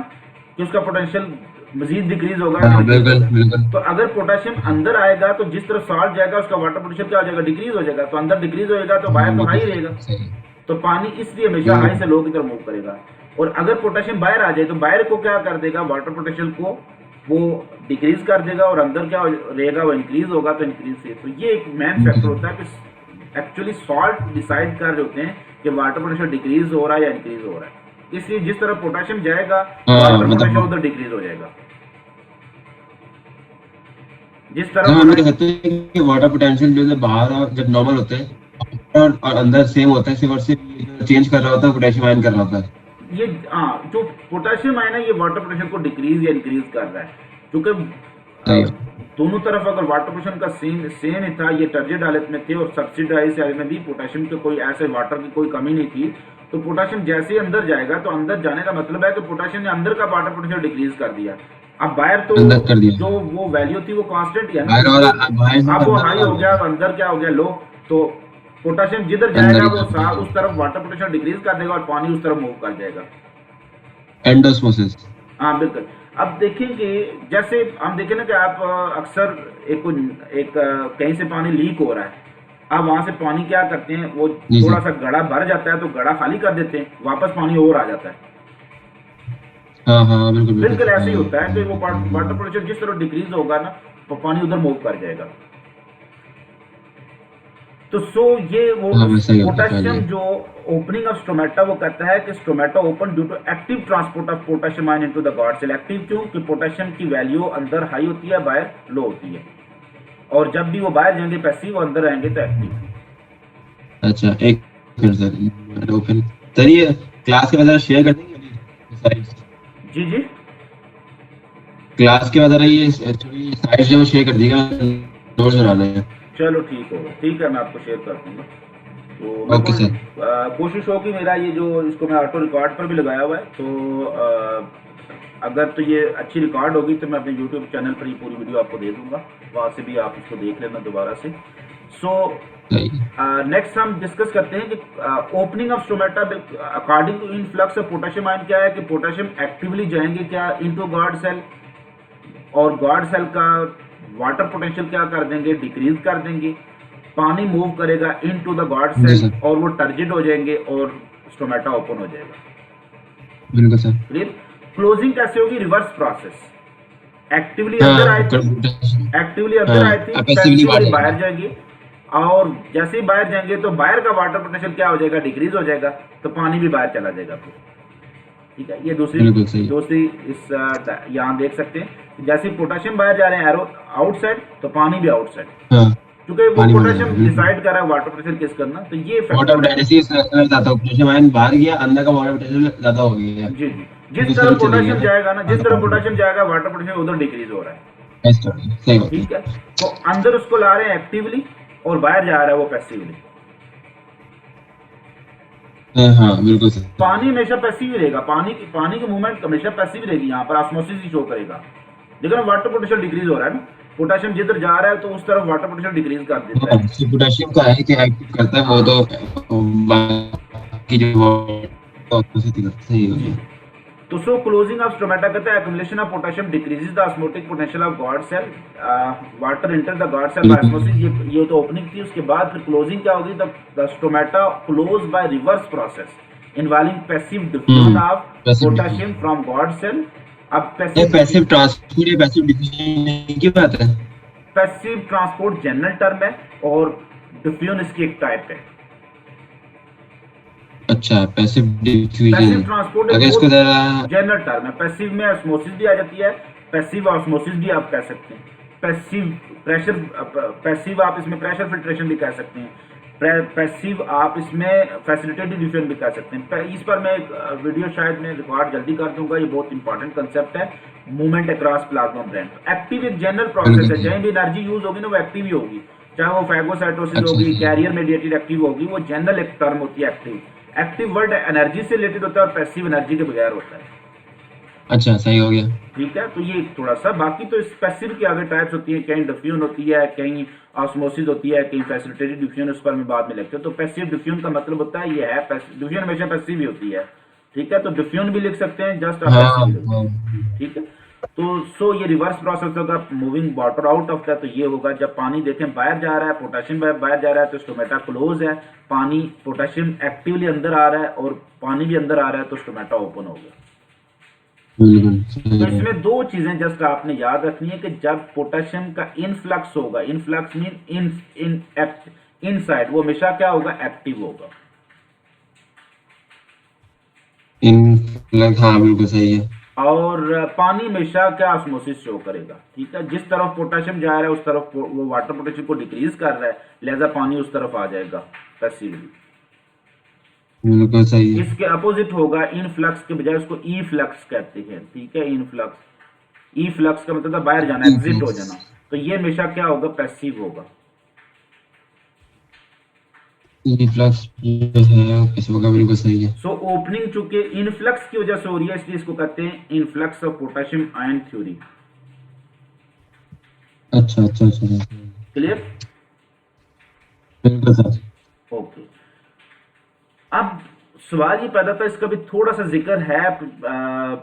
कि उसका पोटेंशियल मजीद डिक्रीज होगा या हाँ डिक्रीज बिल्कुल होगा। बिल्कुल। तो अगर पोटेशियम अंदर आएगा तो जिस तरफ सॉल्ट जाएगा उसका वाटर पोटेंशियल क्या हो जाएगा, डिक्रीज हो जाएगा। तो अंदर डिक्रीज होएगा तो बाहर तो हाई रहेगा। सही। तो पानी इसलिए हमेशा हाई से लो की तरफ मूव करेगा। और अगर पोटेशियम बाहर आ जाए तो बाहर को क्या कर देगा, वाटर पोटेंशियल को वो डिक्रीज कर देगा और अंदर क्या रहेगा, वो इंक्रीज होगा। तो इंक्रीज से तो ये एक मेन फैक्टर होता है कि एक्चुअली सॉल्ट डिसाइड कर रहे होते हैं कि वाटर पोटेंशियल डिक्रीज हो रहा है या इंक्रीज हो रहा है। इसलिए जिस तरफ पोटेशियम जाएगा वाटर पोटेंशियल उधर डिक्रीज हो जाएगा। जिस तो हम लोग तरफ कहते हैं कि वाटर पोटेंशियल जो है बाहर और जब नॉर्मल होते हैं और अंदर सेम होता है, सिर्फ और सिर्फ चेंज कर रहा होता है, पोटेशियम आयन कर रहा होता है। ये जो पोटेशियम है ना, ये वाटर पोटेंशियल को डिक्रीज या इंक्रीज कर रहा है। क्योंकि सही। दोनों तरफ अगर वाटर पोटेंशियल का सेम ही था, ये टर्जिड हालत में थे और सब्सिडाइज हालत में भी पोटेशियम के कोई ऐसे वाटर की कोई कमी नहीं थी। तो पोटेशियम जैसे ही अंदर जाएगा तो अंदर जाने का मतलब है कि पोटेशियम ने अंदर का वाटर पोटेंशियल डिक्रीज कर दिया। अब बाहर तो अंदर कर दिया। जो वो वैल्यू थी वो कांस्टेंट ही है ना, बाहर और बाहर से अब वो अंदर हाई आ हो गया गया। और अंदर क्या हो गया, लो। तो पोटेशियम जिधर अंदर जाएगा ही वो कर दिया। उस तरफ वाटर पोटेंशियल डिक्रीज कर देगा और पानी उस तरफ मूव कर जाएगा। एंडोस्मोसिस। हाँ बिल्कुल। अब देखेंगे जैसे हम देखें ना कि आप अक्सर कहीं से पानी लीक हो रहा है, अब वहां से पानी क्या करते हैं, वो जी थोड़ा सर। सा गड़ा भर जाता है तो गड़ा खाली कर देते हैं, वापस पानी और आ जाता है। हाँ हाँ बिल्कुल बिल्कुल ऐसे ही हाँ। होता है कि वो वाटर प्रेशर जिस तरह डिक्रीज होगा ना तो पानी उधर मूव कर जाएगा। तो सो ये वो हाँ सही हो गया, समझ पोटेशियम गया। जो ओपनिंग ऑफ स्टोमेटा वो कहता है कि stomata open due to active transport of potassium ion into the guard cell. Active क्यों? कि पोटेशियम की वैल्यू अंदर हाई होती है, बाहर लो होती है, और जब भी वो बाहर जाएंगे पैसिव, अंदर आएंगे तो एक्टिव। अच्छा एक मिनट सर, ओपन सर, ये क्लास के बाद शेयर कर देंगे साइड्स, जी जी, क्लास के बाद ये थोड़ी साइड्स जो शेयर कर दीजिएगा, नोट्स बनाने हैं। चलो ठीक होगा, ठीक है, मैं आपको शेयर कर दूंगा। तो मैं ओके सर। कोशिश होगी, मेरा ये जो इसको मैं ऑटो रिकॉर्ड पर भी लगाया हुआ है, तो अगर तो ये अच्छी रिकॉर्ड होगी तो मैं अपने यूट्यूब चैनल पर ये पूरी वीडियो आपको दे दूंगा, वहाँ से भी आप इसको देख लेना दोबारा से। सो नेक्स्ट हम डिस्कस करते हैं कि opening of stomata according to influx of potassium ion क्या है, कि पोटेशियम एक्टिवली जाएंगे क्या इनटू गॉड सेल, और गॉड सेल का वाटर पोटेंशियल क्या कर देंगे, डिक्रीज कर देंगे, पानी मूव करेगा इनटू द गॉड जी सेल सर, और वो टर्जिड हो जाएंगे और स्टोमेटा ओपन हो जाएगा। बिल्कुल सर। क्लियर? क्लोजिंग कैसे होगी? Reverse process. एक्टिवली हाँ अंदर आई थी, हाँ, एक्टिवली अंदर आई थी, पैसिवली बाहर पैसिवली बाहर जाएंगे। जाएंगी, और जैसे ही बाहर जाएंगे तो बाहर का वाटर पोटेंशियल क्या हो जाएगा, डिक्रीज हो जाएगा, तो पानी भी बाहर चला जाएगा फिर। ठीक है, ये दूसरी बिल्कुल सही। दूसरी इस यहाँ देख सकते हैं, जैसे ही पोटेशियम बाहर जा रहे हैं एरो आउटसाइड, तो पानी भी आउटसाइड, हाँ, क्योंकि वो पानी बाहर पोटेशियम जाएगा, बिल्कुल। डिसाइड कर रहा है वाटर पोटेंशियल किस करना, तो ये वाटर फैक्टर है। पोटेंशियल से ज्यादा हो, पोटेशियम आयन बाहर गया, अंदर का वाटर पोटेंशियल ज्यादा हो गया, जी जी, क्योंकि जिस तरफ स्विच चली गई पोटेशियम ना। जाएगा ना, जिस हाँ, तरफ पोटेशियम जाएगा वाटर पोटेंशियल उधर डिक्रीज हो रहा है। सही बात है। ठीक है, तो अंदर उसको ला रहे हैं एक्टिवली और बाहर जा रहा है वो पैसिवली। हाँ बिल्कुल सर। पानी हमेशा पैसिव ही रहेगा, पानी की मूवमेंट हमेशा पैसिव रहेगी, यहाँ पर ऑस्मोसिस ही शो करेगा, लेकिन वाटर पोटेंशियल डिक्रीज हो रहा है ना, पोटेशियम जिधर जा रहा है तो उस तरफ वाटर पोटेंशियल डिक्रीज कर देता हाँ, है। तो पोटेशियम का है कि एक्टिव करता है, वो तो बाकी जो सही हो जी, गया। तो सो क्लोजिंग ऑफ स्टोमेटा कहता है accumulation of potassium decreases the osmotic potential of guard cell, water enter the guard cell by osmosis. ये तो ओपनिंग थी, उसके बाद फिर क्लोजिंग क्या होगी, the stomata close by reverse process involving passive diffusion of potassium from guard cell. अब ये पैसिव ट्रांसपोर्ट या पैसिव डिफ्यूजन की बात है? पैसिव ट्रांसपोर्ट जनरल टर्म है और डिफ्यूजन इसकी एक टाइप है। अच्छा, पैसिव पैसिव डिफ्यूजन, ट्रांसपोर्ट अगर इसको जरा जनरल टर्म है। पैसिव में ऑस्मोसिस भी आ जाती है, पैसिव ऑस्मोसिस भी आप कह सकते हैं, पैसिव प्रेशर, पैसिव आप इसमें प्रेशर फिल्ट्रेशन भी कह सकते हैं, पैसिव आप इसमें फैसिलिटेटेड डिफ्यूजन भी कह सकते हैं। इस पर मैं एक वीडियो शायद मैं रिकॉर्ड जल्दी कर दूंगा, ये बहुत इंपॉर्टेंट कंसेप्ट है, movement across plasma membrane. Active एक जनरल प्रोसेस है, जहाँ भी एनर्जी यूज होगी ना वो एक्टिव ही होगी, चाहे वो फैगोसाइटोसिस होगी, कैरियर मेडिएटेड एक्टिव होगी, वो जनरल एक टर्म होती है एक्टिव। एक्टिव वर्ड एनर्जी से रिलेटेड होता है और पैसिव एनर्जी के बगैर होता है। अच्छा सही हो गया। ठीक है, तो ये थोड़ा सा, बाकी तो पैसिव की आगे टाइप्स होती है, कहीं डिफ्यूजन होती है, कहीं ऑस्मोसिस होती है, कहीं फैसिलिटेटेड डिफ्यूजन, उस पर मैं बाद में लेक्चर। तो पैसिव डिफ्यूजन का मतलब होता है ये है, डिफ्यूजन हमेशा पैसिव ही होती है। ठीक है, तो डिफ्यूजन भी लिख सकते हैं, जस्ट पैसिव। ठीक है, तो सो ये रिवर्स प्रोसेस होगा, moving water out of the, तो ये होगा जब पानी देखें बाहर जा रहा है, पोटेशियम बाहर जा रहा है तो स्टोमेटा क्लोज है, पानी पोटेशियम एक्टिवली अंदर आ रहा है और पानी भी अंदर आ रहा है तो स्टोमेटा ओपन हो गया। तो इसमें दो चीजें जस्ट आपने याद रखनी है कि जब पोटेशियम का इनफ्लक्स होगा, इनफ्लक्स मीन इनसाइड, वो हमेशा क्या होगा, एक्टिव होगा। हाँ बिल्कुल सही है। और पानी हमेशा क्या, ऑस्मोसिस शो करेगा। ठीक है, जिस तरफ पोटेशियम जा रहा है उस तरफ वो वाटर पोटेशियम को डिक्रीज कर रहा है, लिहाजा पानी उस तरफ आ जाएगा पैसिवली। बिल्कुल सही है। इसके अपोजिट होगा, इनफ्लक्स के बजाय उसको ई फ्लक्स कहते हैं। ठीक है, इनफ्लक्स, ई फ्लक्स का मतलब बाहर जाना, एग्जिट हो जाना, तो ये हमेशा क्या होगा, पैसिव होगा। इनफ्लक्स जो है पैसिव होगा, बिल्कुल सही है। सो ओपनिंग चूंकि इनफ्लक्स की वजह से हो रही है, इसलिए इसको कहते हैं influx of potassium ion theory. अच्छा अच्छा अच्छा, क्लियर? बिल्कुल सर। ओके, अब सवाल ये पैदा था, इसका भी थोड़ा सा जिक्र है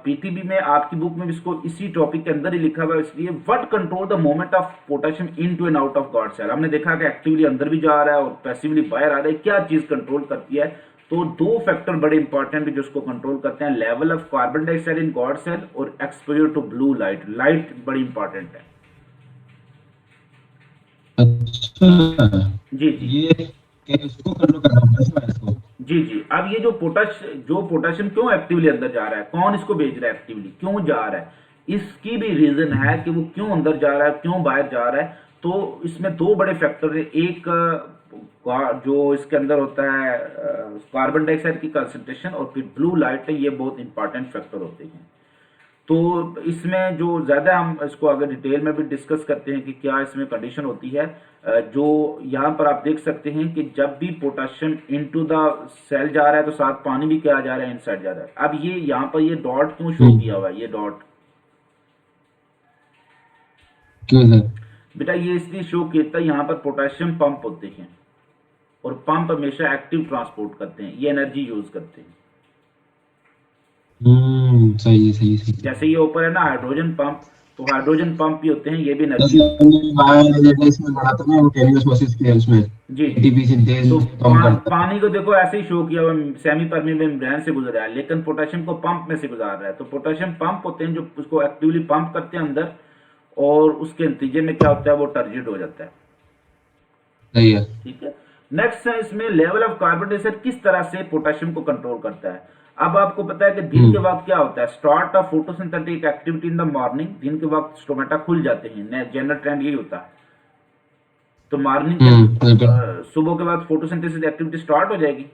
पीटीबी में, आपकी बुक में भी इसको इसी टॉपिक के अंदर ही लिखा हुआ है, इसलिए what control the movement of potassium into and out of guard cell. हमने देखा कि एक्टिवली अंदर भी जा रहा है और पैसिवली बाहर आ रहा है, क्या चीज कंट्रोल करती है? तो दो फैक्टर बड़े इंपॉर्टेंट है जो इसको कंट्रोल करते हैं, level of carbon dioxide in guard cell और exposure to blue light. Light बड़ी इंपॉर्टेंट है। अच्छा जी जी, ये कि इसको कंट्रोल करना पड़ता है इसको। जी जी। अब ये जो पोटाशियम क्यों एक्टिवली अंदर जा रहा है, कौन इसको भेज रहा है, एक्टिवली क्यों जा रहा है, इसकी भी रीजन है कि वो क्यों अंदर जा रहा है, क्यों बाहर जा रहा है। तो इसमें दो बड़े फैक्टर है। एक जो इसके अंदर होता है कार्बन डाइऑक्साइड की कंसंट्रेशन, और फिर ब्लू लाइट है, ये बहुत इंपॉर्टेंट फैक्टर होते हैं। तो इसमें जो ज़्यादा हम इसको अगर डिटेल में भी डिस्कस करते हैं कि क्या इसमें कंडीशन होती है, जो यहाँ पर आप देख सकते हैं कि जब भी पोटाशियम इनटू द सेल जा रहा है तो साथ पानी भी क्या जा रहा है, इनसाइड जा रहा है। अब ये यहाँ पर ये डॉट क्यों शो किया हुआ है, ये डॉट क्यों सर? बेटा ये इसलिए शो किया, यहाँ पर पोटाशियम पंप होते हैं और पंप हमेशा एक्टिव ट्रांसपोर्ट करते हैं, ये एनर्जी यूज करते हैं। सही है, सही है, सही है। जैसे ये ऊपर है ना हाइड्रोजन पंप, तो हाइड्रोजन पंप भी होते हैं, ये भी एनर्जी जैसे हमने बायोडाइवर्सिटी में पढ़ा था ना, वो केमियोस्मोसिस के उसमें जी। एटीपी सिंथेज तो पंप करता है। पानी को देखो ऐसे ही शो किया हुआ सेमी परमेबल मेम्ब्रेन से गुजर रहा है, लेकिन पोटेशियम को पंप में से गुजार रहा है। तो पोटेशियम पंप होते हैं जो उसको एक्टिवली पंप करते हैं अंदर, और उसके नतीजे में क्या होता है, वो टर्जिड हो जाता है। सही है। ठीक है। नेक्स्ट है इसमें लेवल ऑफ कार्बन डाइऑक्साइड किस तरह से पोटेशियम को कंट्रोल करता है। अब आपको पता है कि दिन के वक्त क्या होता है, start of photosynthetic activity in the morning, दिन के वक्त स्टोमेटा खुल जाते हैं, जनरल ट्रेंड यही होता है। तो मॉर्निंग के सुबह के बाद फोटोसिंथेसिस एक्टिविटी स्टार्ट हो जाएगी।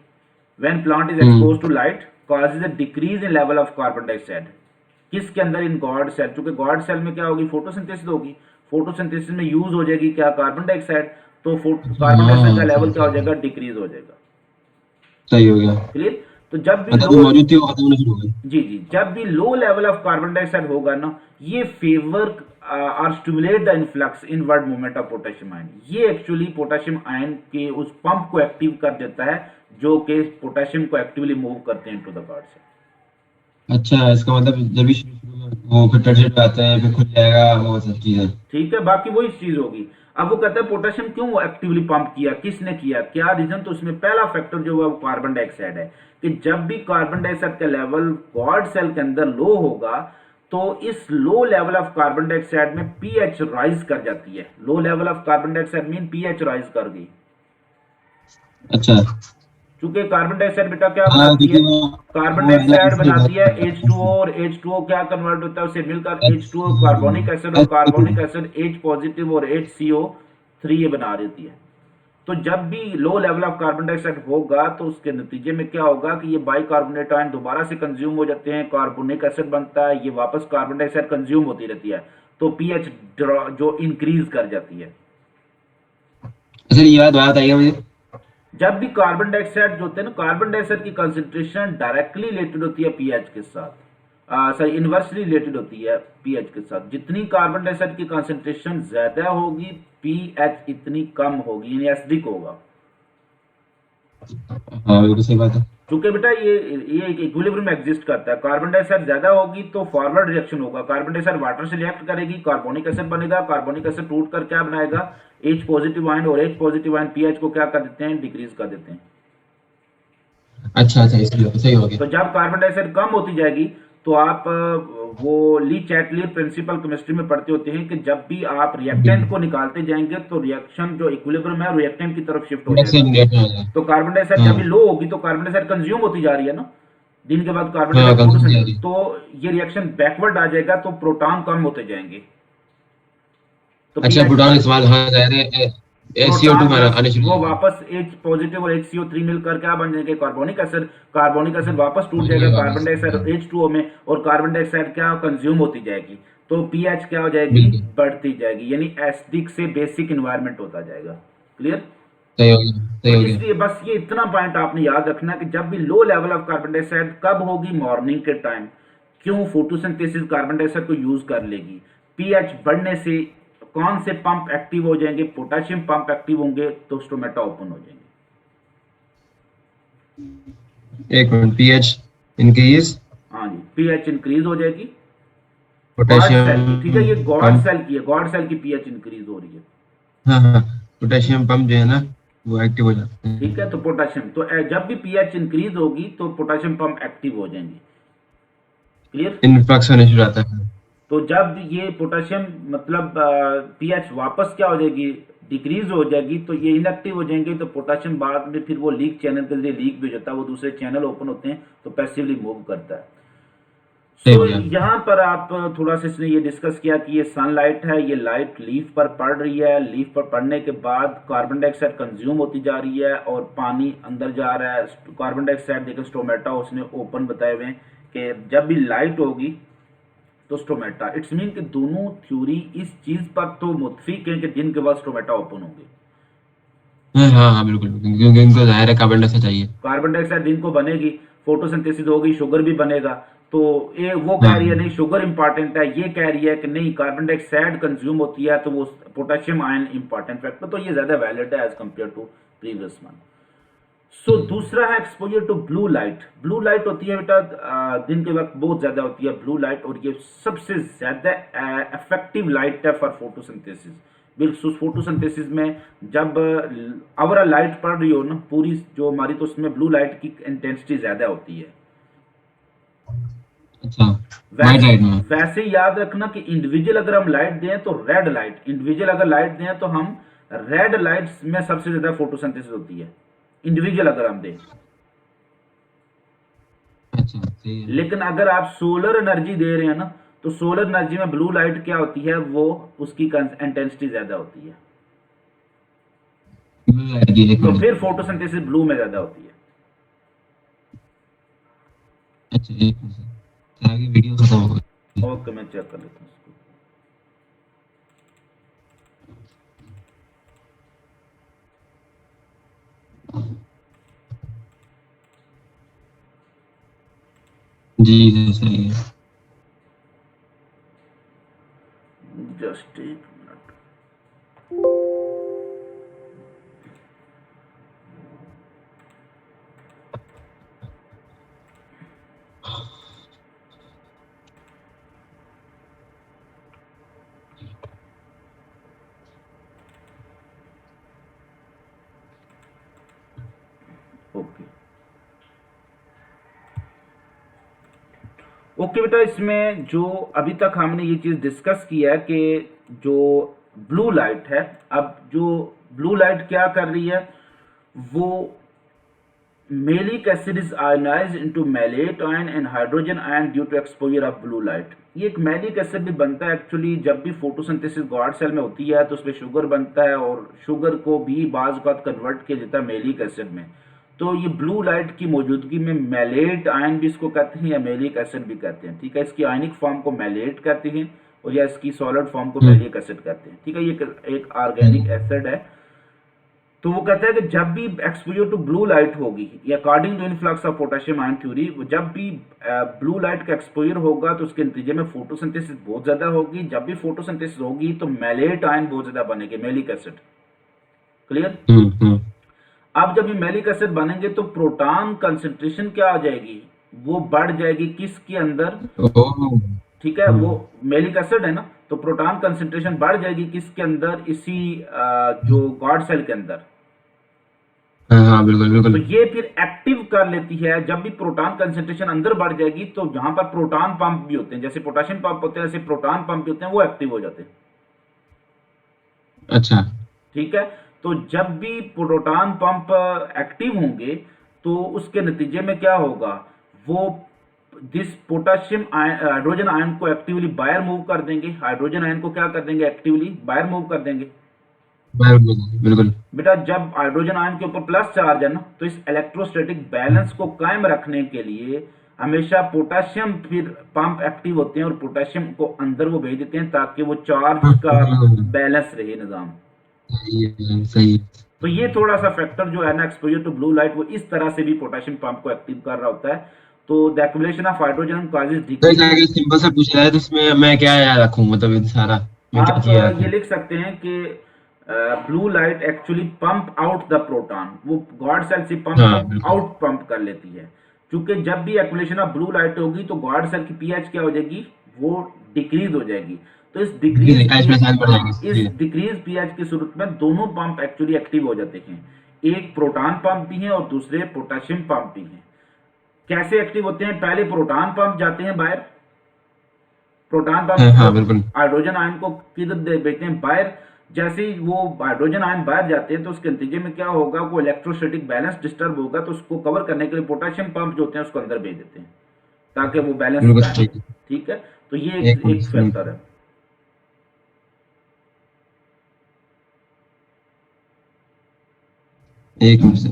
When plant is expose to light causes a decrease in level of carbon dioxide, किसके अंदर, इन गॉड सेल। चूंकि गॉड सेल में क्या होगी, फोटोसिंथेसिस होगी, फोटोसिंथेसिस में यूज हो जाएगी क्या, कार्बन डाइऑक्साइड, तो कार्बन डाइऑक्साइड का लेवल क्या हो जाएगा, डिक्रीज हो जाएगा। सही हो गया। क्लियर। तो जब भी मतलब मौजूद थी वो खत्म होना शुरू हो गई। जी जी, जब भी low level of carbon dioxide होगा ना, ये फेवर और stimulate the influx inward movement of potassium ion, ये एक्चुअली पोटेशियम आयन के उस पंप को एक्टिव कर देता है जो कि पोटेशियम को एक्टिवली मूव करते हैं टू द गॉड सेल। अच्छा, इसका मतलब जब भी शुरू में वो फिर टर्जेट आते हैं, फिर खुल जाएगा, वो सब चीजें। ठीक है, बाकी वही चीज होगी। अब वो कहता है पोटेशियम क्यों एक्टिवली पंप किया, किसने किया, क्या रीजन। तो उसमें पहला फैक्टर जो है वो कार्बन डाइऑक्साइड है, कि जब भी कार्बन डाइऑक्साइड का लेवल गॉड सेल के अंदर लो होगा तो इस low level of carbon dioxide में पीएच राइज कर जाती है। Low level of carbon dioxide mean pH rise कर गई। अच्छा, चूंकि कार्बन डाइऑक्साइड बेटा क्या हाँ बनाती है, देखिए कार्बन वो है ना, डाइऑक्साइड इसलिए बनाती है बात H2O, और H2O क्या कन्वर्ट होता है, उसे मिलकर H2O कार्बोनिक एसिड, और कार्बोनिक एसिड H पॉजिटिव और HCO3 ये बना देती है। तो जब भी low level of carbon dioxide होगा तो उसके नतीजे में क्या होगा कि ये बाइकार्बोनेट आयन दोबारा से कंज्यूम हो जाते हैं, कार्बोनिक एसिड बनता है, ये वापस कार्बन डाइऑक्साइड कंज्यूम होती रहती है, तो पीएच जो इंक्रीज कर जाती है। अच्छा, ये बात आई है मुझे। जब भी कार्बन डाइऑक्साइड जो होते हैं ना, कार्बन डाइऑक्साइड की कंसंट्रेशन डायरेक्टली रिलेटेड होती है पीएच के साथ, सॉरी इनवर्सली रिलेटेड होती है पीएच के साथ। जितनी कार्बन डाइऑक्साइड की कंसंट्रेशन ज्यादा होगी, पीएच इतनी कम होगी, यानी एसिडिक होगा। हाँ बिल्कुल सही बात है। क्योंकि बेटा ये एक इक्विलिब्रियम एग्जिस्ट करता है, कार्बन डाइऑक्साइड ज्यादा होगी तो फॉरवर्ड रिएक्शन होगा, कार्बन डाइऑक्साइड वाटर से रिएक्ट करेगी, कार्बोनिक एसिड बनेगा, कार्बोनिक एसिड टूट कर क्या बनाएगा, H पॉजिटिव आयन, और H पॉजिटिव आयन पीएच को क्या कर देते हैं, डिक्रीज कर देते हैं। अच्छा अच्छा, इसलिए सही हो गया। तो जब कार्बन डाइऑक्साइड कम होती जाएगी तो आप वो ली चैटलियर प्रिंसिपल केमिस्ट्री में पढ़ते होते हैं कि जब भी आप रिएक्टेंट को निकालते जाएंगे तो रिएक्शन जो इक्विलिब्रियम है रिएक्टेंट की तरफ शिफ्ट हो जाएगा। तो कार्बन डाइऑक्साइड जब भी लो होगी तो कार्बन डाइऑक्साइड कंज्यूम होती जा रही है ना, दिन के बाद कार्बन डाइऑक्साइड, तो ये रिएक्शन बैकवर्ड आ जाएगा, तो प्रोटॉन कम होते जाएंगे। तो अच्छा, प्रोटॉन इस्तेमाल, हाँ जाहिर है CO2 में आने शुरू वो वापस H पॉजिटिव और HCO3 मिलकर क्या बन जाएंगे, कार्बोनिक एसिड, कार्बोनिक एसिड वापस टूट जाएगा कार्बन डाइऑक्साइड H2O में, और कार्बन डाइऑक्साइड क्या कंज्यूम होती जाएगी, तो पीएच क्या हो जाएगी, बढ़ती जाएगी, यानी एसिडिक से बेसिक एनवायरनमेंट होता जाएगा। क्लियर, सही हो गया, सही हो गया। इसलिए बस ये इतना पॉइंट आपने याद रखना कि जब भी low level of carbon dioxide कब होगी, मॉर्निंग के टाइम। क्यों, फोटोसिंथेसिस कार्बन डाइऑक्साइड को यूज कर लेगी। पीएच बढ़ने से कौन से पंप एक्टिव हो जाएंगे, पोटेशियम पंप एक्टिव होंगे तो स्टोमेटा ओपन हो जाएंगे। एक मिनट, पीएच इंक्रीज, हाँ जी, पीएच इंक्रीज हो जाएगी, पोटेशियम, ठीक है, ये गॉड सेल की है, गॉड सेल की पीएच इंक्रीज हो रही है। हाँ हाँ, पोटेशियम पंप जो है ना वो एक्टिव हो जाते हैं। ठीक है, तो पोटेशियम, तो जब भी पीएच इंक्रीज होगी तो पोटेशियम पंप एक्टिव हो जाएंगे। क्लियर, इनफ्लक्स होने शुरू आता है। तो जब ये पोटेशियम मतलब पीएच वापस क्या हो जाएगी, डिक्रीज हो जाएगी तो ये इनएक्टिव हो जाएंगे, तो पोटाशियम बाद में फिर वो लीक चैनल के जरिए लीक भी हो जाता है, वो दूसरे चैनल ओपन होते हैं तो पैसिवली मूव करता है। सही सो हो गया। यहाँ पर आप थोड़ा सा इसने ये डिस्कस किया कि ये सनलाइट है, ये लाइट लीफ पर पड़ रही है, लीफ पर पड़ने के बाद कार्बन डाइऑक्साइड कंज्यूम होती जा रही है और पानी अंदर जा रहा है। कार्बन डाइऑक्साइड देखो स्टोमेटा उसने ओपन बताए हुए हैं कि जब भी लाइट होगी तो स्टोमेटा, इट्स मीन कि दोनों थ्योरी इस चीज पर तो मुत्फिक है कि दिन के बाद स्टोमेटा ओपन होंगे। हाँ हाँ बिल्कुल बिल्कुल, क्योंकि इनको जाहिर है कार्बन डाइऑक्साइड चाहिए। कार्बन डाइऑक्साइड दिन को बनेगी, फोटोसिंथेसिस होगी, शुगर भी बनेगा। तो ये वो कह हाँ रही है नहीं शुगर इंपॉर्टेंट है, ये कह रही है कि नहीं कार्बन डाइऑक्साइड कंज्यूम होती है तो वो पोटेशियम आयन इंपॉर्टेंट फैक्टर, तो ये ज्यादा वैलिड है as compared to previous one. So दूसरा है exposure to blue light. Blue light होती है बेटा दिन के वक्त बहुत ज्यादा होती है ब्लू लाइट, और ये सबसे ज्यादा इफेक्टिव लाइट है फॉर फोटोसिंथेसिस। बिल्कुल फोटोसिंथेसिस में जब अवर लाइट पड़ रही हो ना पूरी जो हमारी, तो उसमें ब्लू लाइट की इंटेंसिटी ज्यादा होती है। अच्छा, वाइट वैसे लाइट में। वैसे ही याद रखना कि इंडिविजुअल अगर हम लाइट दें तो रेड लाइट, इंडिविजुअल अगर लाइट दें तो हम रेड लाइट्स में सबसे ज्यादा फोटोसिंथेसिस होती है इंडिविजुअल अगर हम दें। अच्छा सही है। लेकिन अगर आप सोलर एनर्जी दे रहे हैं ना तो सोलर एनर्जी में ब्लू लाइट क्या होती है, वो उसकी इंटेंसिटी ज्यादा होती है, ब्लू लाइट की एक तो मिनट। फिर फोटोसिंथेसिस ब्लू में ज्यादा होती है। अच्छा एक मिनट, आगे वीडियो खत्म हो गई। ओके मैं चेक कर लेता हूँ इसको। जी जी सही है। जस्ट एक मिनट। ओके ओके बेटा, इसमें जो अभी तक हमने ये चीज डिस्कस की है कि जो ब्लू लाइट है, अब जो ब्लू लाइट क्या कर रही है, वो malic acid is ionized into malate ion and hydrogen ion due to exposure of blue light. ये एक मैलिक एसिड भी बनता है एक्चुअली, जब भी फोटोसिंथेसिस गॉड सेल में होती है तो उसमें शुगर बनता है और शुगर को भी बाज का कन्वर्ट किया जाता है मैलिक एसिड में। तो ये ब्लू लाइट की मौजूदगी में मैलेट आयन भी इसको कहते हैं या मैलिक एसिड भी कहते हैं, ठीक है। इसकी आयनिक फॉर्म को मैलेट कहते हैं और या इसकी सॉलिड फॉर्म को मैलिक एसिड कहते हैं, ठीक है। ये एक ऑर्गेनिक एसिड है। तो वो कहता है कि जब भी एक्सपोजर टू ब्लू लाइट होगी, according to influx of potassium ion theory, जब भी ब्लू लाइट का एक्सपोजर होगा तो उसके नतीजे में फोटोसिंथेसिस बहुत ज्यादा होगी। जब भी फोटोसिंथेसिस होगी तो मैलेट आयन बहुत ज्यादा बनेंगे, मैलिक एसिड। क्लियर। अब जब ये मैलिक एसिड बनेंगे तो प्रोटॉन कंसेंट्रेशन क्या आ जाएगी, वो बढ़ जाएगी किसके अंदर, ओह ठीक है। वो मैलिक एसिड है ना, तो प्रोटॉन कंसेंट्रेशन बढ़ जाएगी किसके अंदर, इसी जो गॉड सेल के अंदर। हाँ बिल्कुल तो बिल्कुल। ये फिर एक्टिव कर लेती है। जब भी प्रोटॉन कंसेंट्रेशन अंदर बढ़ जाएगी तो जहां पर प्रोटॉन पंप भी होते हैं, जैसे पोटेशियम पंप होते हैं, ऐसे प्रोटॉन पंप भी होते हैं, वो एक्टिव हो जाते हैं। अच्छा ठीक है। तो जब भी प्रोटॉन पंप एक्टिव होंगे तो उसके नतीजे में क्या होगा, वो दिस पोटेशियम हाइड्रोजन आयन को एक्टिवली बाहर मूव कर देंगे, हाइड्रोजन आयन को क्या कर देंगे, एक्टिवली बाहर मूव कर देंगे। बिल्कुल। बेटा जब हाइड्रोजन आयन के ऊपर प्लस चार्ज है ना, तो इस इलेक्ट्रोस्टैटिक बैलेंस को कायम रखने के लिए हमेशा पोटेशियम फिर पंप एक्टिव होते हैं और पोटेशियम को अंदर वो भेज देते हैं ताकि वो चार्ज का बैलेंस रहे निजाम। सही। तो ये थोड़ा सा फैक्टर जो है ना एक्सपोजर टू ब्लू लाइट, वो इस तरह से भी पोटेशियम पंप को एक्टिव कर रहा होता है। तो the accumulation of hydrogen causes तो डिक्रीज। अगर सिंपल सा पूछ रहा है तो इसमें मैं क्या याद रखूं, मतलब ये सारा मैं क्या आप चीज याद ये रखूं? लिख सकते हैं कि blue light actually pump out the proton, वो गॉड सेल से पंप हाँ बिल्कुल। आउट पंप कर लेती है। क्योंकि जब भी एक्युमुलेशन ऑफ ब्लू लाइट होगी तो गॉड सेल की पीएच क्या हो जाएगी, वो डिक्रीज हो जाएगी। तो इस डिक्रीज इसमें साइज बढ़ जाएगी। इस डिक्रीज पीएच की सूरत में दोनों पंप एक्चुअली एक्टिव हो जाते हैं। एक प्रोटॉन पंप भी है और दूसरे पोटेशियम पंप भी है। कैसे एक्टिव होते हैं, पहले प्रोटॉन पंप जाते हैं बाहर, प्रोटॉन पंप हाँ बिल्कुल। हाइड्रोजन आयन को किधर भेजते हैं, बाहर। जैसे ही वो हाइड्रोजन आयन बाहर जाते हैं तो उसके नतीजे में क्या होगा, वो इलेक्ट्रोस्टैटिक बैलेंस डिस्टर्ब होगा, तो उसको कवर करने के लिए पोटेशियम पंप जो होते हैं उसको अंदर भेज देते हैं ताकि वो बैलेंस बिल्कुल कायम ठीक रहे। है। ठीक है, तो ये एक फैक्टर है। एक मिनट से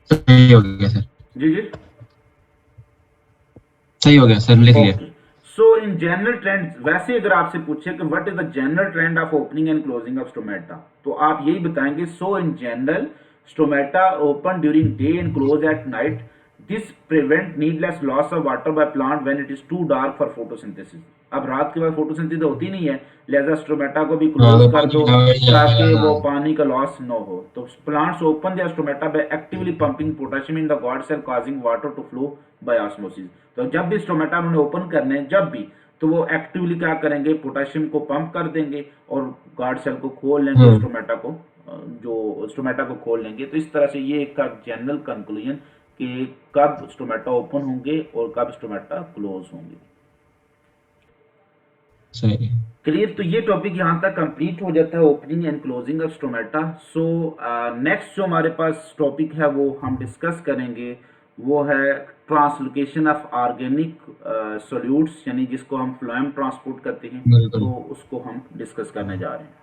सही हो गया सर। जी जी, सही हो गया सर, लिख लिया। Okay. So in general trend, वैसे अगर आपसे पूछे कि what is the general trend of opening and closing of stomata, तो आप यही बताएंगे, so in general stomata open during day and close at night, this prevent needless loss of water by plant when it is too dark for photosynthesis. अब रात के बाद photosynthesis होती नहीं है, लिहाजा स्टोमेटा को भी हाँ क्लोज तो कर पानी दो ताकि हाँ। वो पानी का लॉस न हो। तो plants open their stomata by actively pumping potassium in the god cell causing water to flow by osmosis। तो जब भी स्टोमेटा उन्होंने ओपन करने हैं, जब भी, तो वो एक्टिवली क्या करेंगे, पोटेशियम को पंप कर देंगे और गार्ड सेल को खोल लेंगे, हाँ स्टोमेटा को जो स्टोमेटा को खोल लेंगे। तो इस तरह से ये एक जनरल कंक्लूजन कि कब स्टोमेटा ओपन होंगे और कब स्टोमेटा क्लोज होंगे। सही। क्लियर, तो ये टॉपिक यहाँ तक कंप्लीट हो जाता है, opening and closing of stomata. So next जो हमारे पास टॉपिक है वो हम डिस्कस करेंगे, वो है ट्रांसलोकेशन ऑफ ऑर्गेनिक सोल्यूट्स, यानी जिसको हम फ्लोएम ट्रांसपोर्ट करते हैं, बिल्कुल तो उसको हम डिस्कस करने जा रहे हैं।